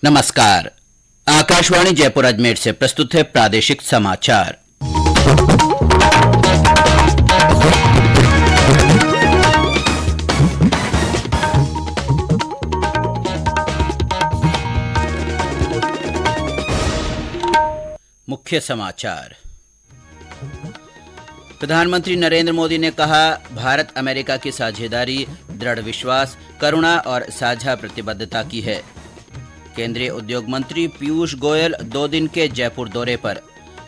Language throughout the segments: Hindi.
नमस्कार। आकाशवाणी जयपुर अजमेर से प्रस्तुत है प्रादेशिक समाचार। मुख्य समाचार। प्रधानमंत्री नरेंद्र मोदी ने कहा, भारत अमेरिका की साझेदारी दृढ़ विश्वास, करुणा और साझा प्रतिबद्धता की है। केंद्रीय उद्योग मंत्री पीयूष गोयल 2 दिन के जयपुर दौरे पर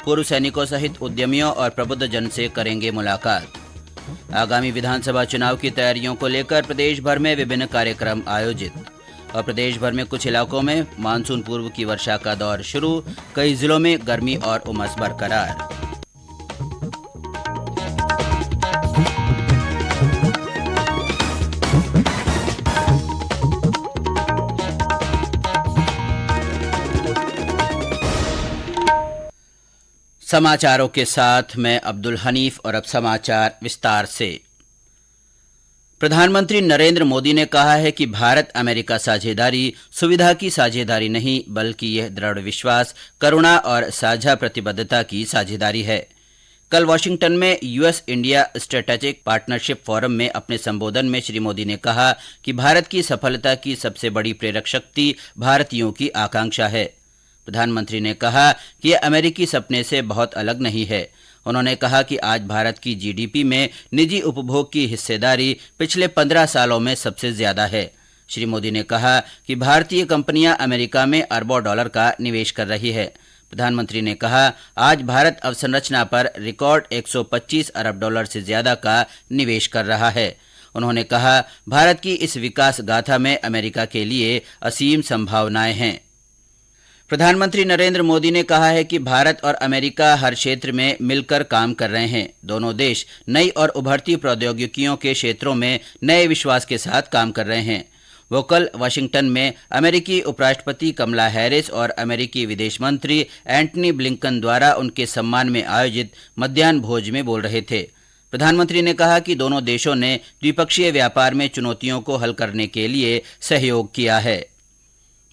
पूर्व सैनिकों सहित उद्यमियों और प्रबुद्ध जन से करेंगे मुलाकात। आगामी विधानसभा चुनाव की तैयारियों को लेकर प्रदेश भर में विभिन्न कार्यक्रम आयोजित। और प्रदेश भर में कुछ इलाकों में मानसून पूर्व की वर्षा का दौर शुरू, कई जिलों में गर्मी और उमस बरकरार। समाचारों के साथ मैं अब्दुल हनीफ और अब समाचार विस्तार से। प्रधानमंत्री नरेंद्र मोदी ने कहा है कि भारत अमेरिका साझेदारी सुविधा की साझेदारी नहीं, बल्कि यह दृढ़ विश्वास, करुणा और साझा प्रतिबद्धता की साझेदारी है। कल वाशिंगटन में US India strategic partnership forum में अपने संबोधन में श्री मोदी ने कहा कि भारत की सफलता की सबसे बड़ी प्रेरक शक्ति भारतीयों की आकांक्षा है। प्रधानमंत्री ने कहा कि यह अमेरिकी सपने से बहुत अलग नहीं है। उन्होंने कहा कि आज भारत की जीडीपी में निजी उपभोग की हिस्सेदारी पिछले 15 सालों में सबसे ज्यादा है। श्री मोदी ने कहा कि भारतीय कंपनियां अमेरिका में अरबों डॉलर का निवेश कर रही है। प्रधानमंत्री ने कहा, आज भारत अवसंरचना पर रिकॉर्ड 125 अरब डॉलर से ज्यादा का निवेश कर रहा है। उन्होंने कहा, भारत की इस विकास गाथा में अमेरिका के लिए असीम संभावनाएं हैं। प्रधानमंत्री नरेंद्र मोदी ने कहा है कि भारत और अमेरिका हर क्षेत्र में मिलकर काम कर रहे हैं। दोनों देश नई और उभरती प्रौद्योगिकियों के क्षेत्रों में नए विश्वास के साथ काम कर रहे हैं। वो कल वाशिंगटन में अमेरिकी उपराष्ट्रपति कमला हैरिस और अमेरिकी विदेश मंत्री एंटनी ब्लिंकन द्वारा उनके सम्मान में आयोजित मध्याह्न भोज में बोल रहे थे। प्रधानमंत्री ने कहा कि दोनों देशों ने द्विपक्षीय व्यापार में चुनौतियों को हल करने के लिए सहयोग किया है।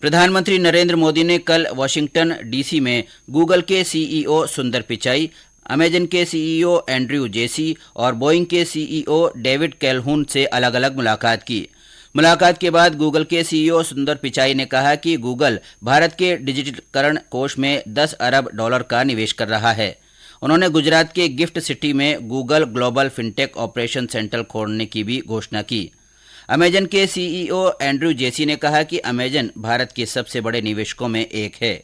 प्रधानमंत्री नरेंद्र मोदी ने कल वाशिंगटन डीसी में गूगल के सीईओ सुंदर पिचाई, अमेजन के सीईओ एंड्रयू जेसी और बोइंग के सीईओ डेविड कैलहून से अलग अलग मुलाकात की। मुलाकात के बाद गूगल के सीईओ सुंदर पिचाई ने कहा कि गूगल भारत के डिजिटलीकरण कोष में 10 अरब डॉलर का निवेश कर रहा है। उन्होंने गुजरात के गिफ्ट सिटी में Google global fintech operation centre खोलने की भी घोषणा की। अमेजन के सीईओ एंड्रयू जेसी ने कहा कि अमेजन भारत के सबसे बड़े निवेशकों में एक है।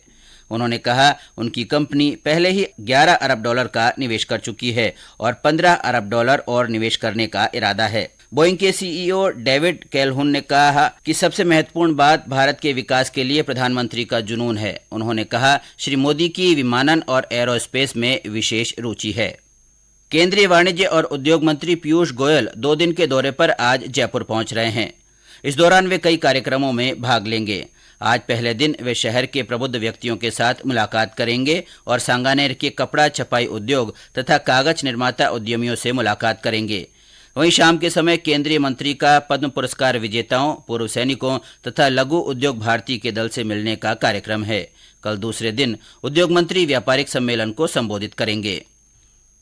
उन्होंने कहा, उनकी कंपनी पहले ही 11 अरब डॉलर का निवेश कर चुकी है और 15 अरब डॉलर और निवेश करने का इरादा है। बोइंग के सीईओ डेविड कैलहून ने कहा कि सबसे महत्वपूर्ण बात भारत के विकास के लिए प्रधानमंत्री का जुनून है। उन्होंने कहा, श्री मोदी की विमानन और एरोस्पेस में विशेष रुचि है। केंद्रीय वाणिज्य और उद्योग मंत्री पीयूष गोयल 2 दिन के दौरे पर आज जयपुर पहुंच रहे हैं। इस दौरान वे कई कार्यक्रमों में भाग लेंगे। आज पहले दिन वे शहर के प्रबुद्ध व्यक्तियों के साथ मुलाकात करेंगे और सांगानेर के कपड़ा छपाई उद्योग तथा कागज निर्माता उद्यमियों से मुलाकात करेंगे। वहीं शाम के समय केंद्रीय मंत्री का पद्म पुरस्कार विजेताओं, पूर्व सैनिकों तथा लघु उद्योग भारती के दल से मिलने का कार्यक्रम है। कल दूसरे दिन उद्योग मंत्री व्यापारिक सम्मेलन को संबोधित करेंगे।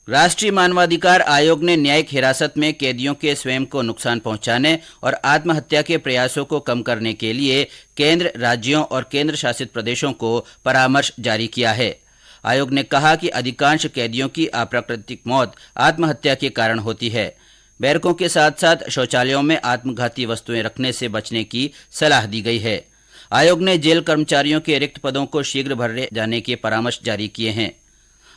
राष्ट्रीय मानवाधिकार आयोग ने न्यायिक हिरासत में कैदियों के स्वयं को नुकसान पहुंचाने और आत्महत्या के प्रयासों को कम करने के लिए केंद्र, राज्यों और केंद्र शासित प्रदेशों को परामर्श जारी किया है। आयोग ने कहा कि अधिकांश कैदियों की अप्राकृतिक मौत आत्महत्या के कारण होती है। बैरकों के साथ साथ शौचालयों में आत्मघाती वस्तुएं रखने से बचने की सलाह दी गई है। आयोग ने जेल कर्मचारियों के रिक्त पदों को शीघ्र भरे जाने के परामर्श जारी किए हैं।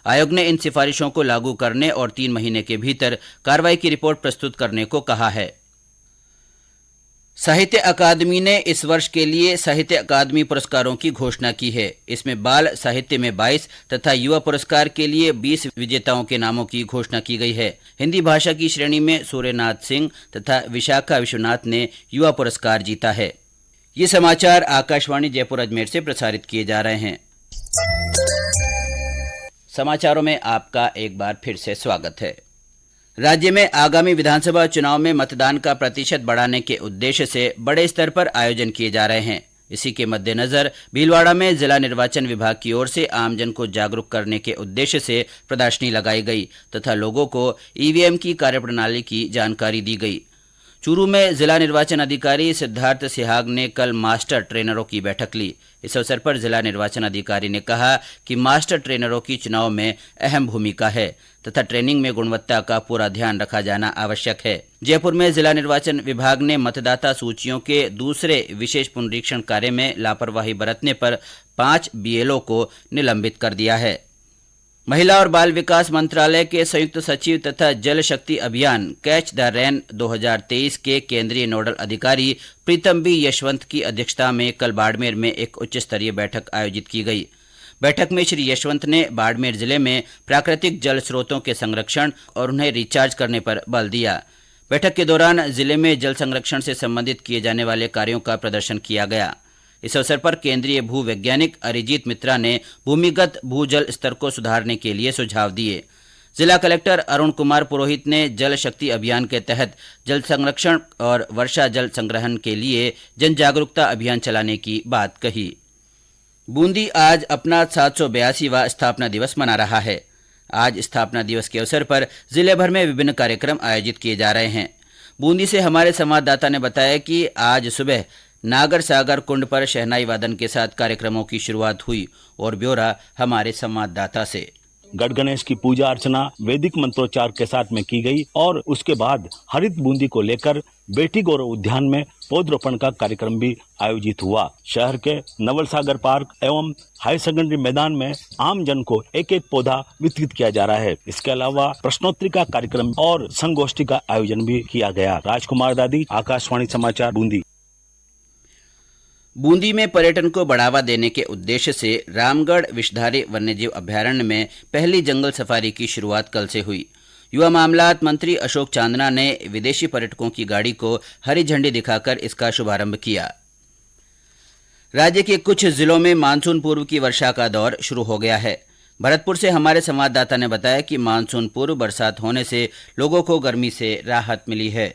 आयोग ने इन सिफारिशों को लागू करने और 3 महीने के भीतर कार्रवाई की रिपोर्ट प्रस्तुत करने को कहा है। साहित्य अकादमी ने इस वर्ष के लिए साहित्य अकादमी पुरस्कारों की घोषणा की है। इसमें बाल साहित्य में 22 तथा युवा पुरस्कार के लिए 20 विजेताओं के नामों की घोषणा की गई है। हिंदी भाषा की श्रेणी में सूर्यनाथ सिंह तथा विशाखा विश्वनाथ ने युवा पुरस्कार जीता है। ये समाचार आकाशवाणी जयपुर अजमेर से प्रसारित किए जा रहे हैं। समाचारों में आपका एक बार फिर से स्वागत है। राज्य में आगामी विधानसभा चुनाव में मतदान का प्रतिशत बढ़ाने के उद्देश्य से बड़े स्तर पर आयोजन किए जा रहे हैं। इसी के मद्देनजर भीलवाड़ा में जिला निर्वाचन विभाग की ओर से आमजन को जागरूक करने के उद्देश्य से प्रदर्शनी लगाई गई तथा लोगों को ईवीएम की कार्यप्रणाली की जानकारी दी गई। चूरू में जिला निर्वाचन अधिकारी सिद्धार्थ सिहाग ने कल मास्टर ट्रेनरों की बैठक ली। इस अवसर पर जिला निर्वाचन अधिकारी ने कहा कि मास्टर ट्रेनरों की चुनाव में अहम भूमिका है तथा ट्रेनिंग में गुणवत्ता का पूरा ध्यान रखा जाना आवश्यक है। जयपुर में जिला निर्वाचन विभाग ने मतदाता सूचियों के दूसरे विशेष पुनरीक्षण कार्य में लापरवाही बरतने पर 5 बीएलओ को निलंबित कर दिया है। महिला और बाल विकास मंत्रालय के संयुक्त सचिव तथा जल शक्ति अभियान कैच द रेन 2023 के केंद्रीय नोडल अधिकारी प्रीतम बी यशवंत की अध्यक्षता में कल बाड़मेर में एक उच्च स्तरीय बैठक आयोजित की गई। बैठक में श्री यशवंत ने बाड़मेर जिले में प्राकृतिक जल स्रोतों के संरक्षण और उन्हें रिचार्ज करने पर बल दिया। बैठक के दौरान जिले में जल संरक्षण से संबंधित किए जाने वाले कार्यों का प्रदर्शन किया गया। इस अवसर पर केंद्रीय भू वैज्ञानिक अरिजीत मित्रा ने भूमिगत भूजल स्तर को सुधारने के लिए सुझाव दिए। जिला कलेक्टर अरुण कुमार पुरोहित ने जल शक्ति अभियान के तहत जल संरक्षण और वर्षा जल संग्रहण के लिए जन जागरूकता अभियान चलाने की बात कही। बूंदी आज अपना 782वां स्थापना दिवस मना रहा है। आज स्थापना दिवस के अवसर पर जिले भर में विभिन्न कार्यक्रम आयोजित किए जा रहे हैं। बूंदी से हमारे संवाददाता ने बताया कि आज सुबह नागर सागर कुंड पर शहनाई वादन के साथ कार्यक्रमों की शुरुआत हुई और ब्यौरा हमारे संवाददाता से। गढ़ गणेश की पूजा अर्चना वैदिक मंत्रोच्चार के साथ में की गई और उसके बाद हरित बूंदी को लेकर बेटी गौरव उद्यान में पौधरोपण का कार्यक्रम भी आयोजित हुआ। शहर के नवल सागर पार्क एवं हाई सेकेंडरी मैदान में आम जन को एक एक पौधा वितरित किया जा रहा है। इसके अलावा प्रश्नोत्तरी का कार्यक्रम और संगोष्ठी का आयोजन भी किया गया। राजकुमार दादी, आकाशवाणी समाचार, बूंदी। बूंदी में पर्यटन को बढ़ावा देने के उद्देश्य से रामगढ़ विषधारी वन्यजीव अभयारण्य में पहली जंगल सफारी की शुरुआत कल से हुई। युवा मामलात मंत्री अशोक चांदना ने विदेशी पर्यटकों की गाड़ी को हरी झंडी दिखाकर इसका शुभारंभ किया। राज्य के कुछ जिलों में मानसून पूर्व की वर्षा का दौर शुरू हो गया है। भरतपुर से हमारे संवाददाता ने बताया कि मानसून पूर्व बरसात होने से लोगों को गर्मी से राहत मिली है।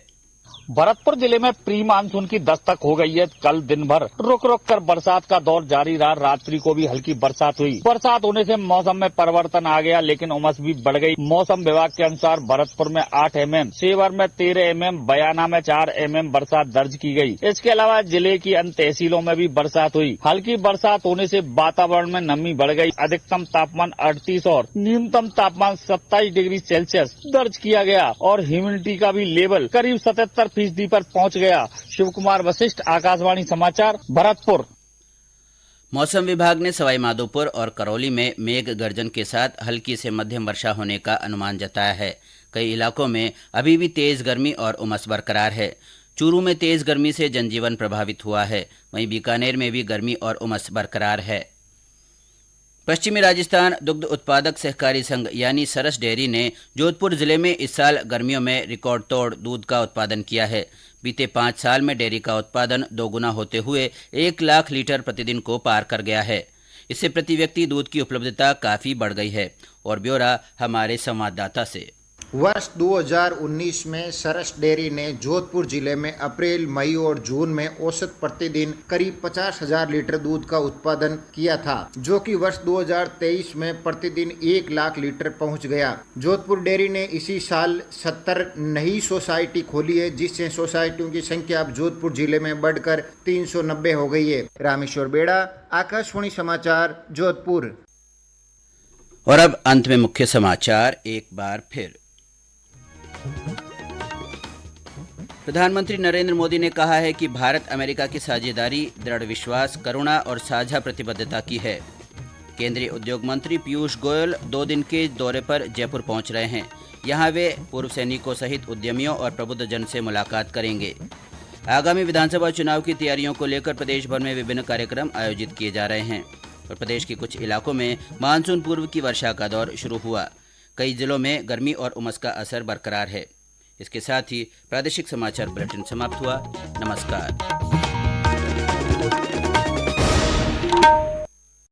भरतपुर जिले में प्री मानसून की दस्तक हो गई है। कल दिन भर रुक रुक कर बरसात का दौर जारी रहा। रात्रि को भी हल्की बरसात हुई। बरसात होने से मौसम में परिवर्तन आ गया, लेकिन उमस भी बढ़ गई। मौसम विभाग के अनुसार भरतपुर में 8 mm, सेवर में 13 mm, बयाना में 4 mm बरसात दर्ज की गई। इसके अलावा जिले की अन्य तहसीलों में भी बरसात हुई। हल्की बरसात होने से वातावरण में नमी बढ़ गई। अधिकतम तापमान 38 और न्यूनतम तापमान 27 डिग्री सेल्सियस दर्ज किया गया और ह्यूमिडिटी का भी लेवल करीब 77% पर पहुंच गया। शिव कुमार वशिष्ठ, आकाशवाणी समाचार, भरतपुर। मौसम विभाग ने सवाई माधोपुर और करौली में मेघ गर्जन के साथ हल्की से मध्यम वर्षा होने का अनुमान जताया है। कई इलाकों में अभी भी तेज गर्मी और उमस बरकरार है। चूरू में तेज गर्मी से जनजीवन प्रभावित हुआ है। वहीं बीकानेर में भी गर्मी और उमस बरकरार है। पश्चिमी राजस्थान दुग्ध उत्पादक सहकारी संघ यानी सरस डेयरी ने जोधपुर जिले में इस साल गर्मियों में रिकॉर्ड तोड़ दूध का उत्पादन किया है। बीते 5 साल में डेयरी का उत्पादन 2 गुना होते हुए 1 लाख लीटर प्रतिदिन को पार कर गया है। इससे प्रति व्यक्ति दूध की उपलब्धता काफी बढ़ गई है। और ब्यौरा हमारे संवाददाता से। वर्ष 2019 में सरस डेयरी ने जोधपुर जिले में अप्रैल, मई और जून में औसत प्रतिदिन करीब 50,000 लीटर दूध का उत्पादन किया था, जो कि वर्ष 2023 में प्रतिदिन 1 लाख लीटर पहुंच गया। जोधपुर डेयरी ने इसी साल 70 नई सोसाइटी खोली है, जिससे सोसाइटियों की संख्या अब जोधपुर जिले में बढ़कर 390 हो गई है। रामेश्वर बेड़ा, आकाशवाणी समाचार, जोधपुर। और अब अंत में मुख्य समाचार एक बार फिर। प्रधानमंत्री नरेंद्र मोदी ने कहा है कि भारत अमेरिका की साझेदारी दृढ़ विश्वास, करुणा और साझा प्रतिबद्धता की है। केंद्रीय उद्योग मंत्री पीयूष गोयल 2 दिन के दौरे पर जयपुर पहुंच रहे हैं। यहां वे पूर्व सैनिकों सहित उद्यमियों और प्रबुद्ध जन से मुलाकात करेंगे। आगामी विधानसभा चुनाव की तैयारियों को लेकर प्रदेश भर में विभिन्न कार्यक्रम आयोजित किए जा रहे हैं और प्रदेश के कुछ इलाकों में मानसून पूर्व की वर्षा का दौर शुरू हुआ। कई जिलों में गर्मी और उमस का असर बरकरार है। इसके साथ ही प्रादेशिक समाचार बुलेटिन समाप्त हुआ। नमस्कार।